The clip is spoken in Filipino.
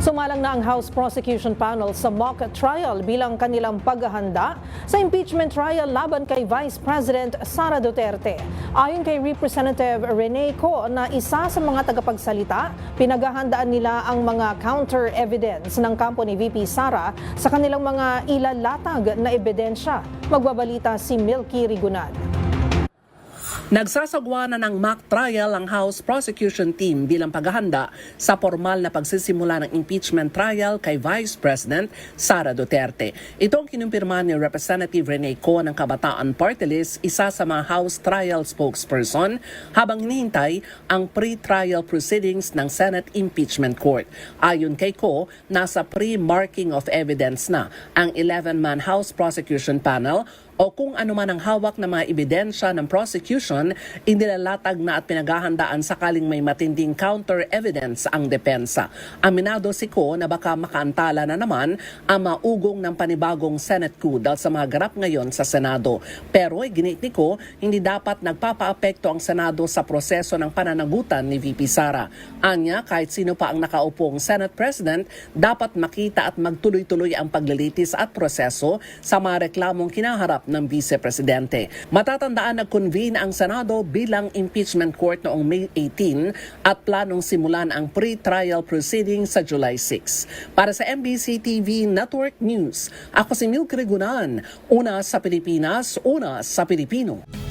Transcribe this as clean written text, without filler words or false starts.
Sumalang na ang House Prosecution Panel sa mock trial bilang kanilang paghahanda sa impeachment trial laban kay Vice President Sara Duterte. Ayon kay Representative Rene Co na isa sa mga tagapagsalita, pinaghahandaan nila ang mga counter evidence ng kampo ni VP Sara sa kanilang mga ilalatag na ebidensya. Magbabalita si Milky Rigunan. Nagsasagwa na ng mock trial ang House Prosecution Team bilang paghahanda sa formal na pagsisimula ng impeachment trial kay Vice President Sara Duterte. Ito ang kinumpirma ni Representative Rene Co ng Kabataan Party List, isa sa mga House Trial spokesperson, habang hinihintay ang pre-trial proceedings ng Senate Impeachment Court. Ayon kay Co, nasa pre-marking of evidence na ang 11-man House Prosecution Panel o kung ano man ang hawak na mga ebidensya ng prosecution, inilalatag na at pinaghahandaan sakaling may matinding counter-evidence ang depensa. Aminado si Co na baka makaantala na naman ang maugong ng panibagong Senate coup dahil sa mga ganap ngayon sa Senado. Pero ginit ni Co, hindi dapat nagpapaapekto ang Senado sa proseso ng pananagutan ni VP Sara. Anya, kahit sino pa ang nakaupong Senate President, dapat makita at magtuloy-tuloy ang paglilitis at proseso sa mga reklamong kinaharap ng Vice Presidente. Matatandaan na convene ang Senado bilang impeachment court noong May 18 at planong simulan ang pre-trial proceedings sa July 6. Para sa MBC TV Network News, ako si Milky Rigunan, una sa Pilipinas, una sa Pilipino.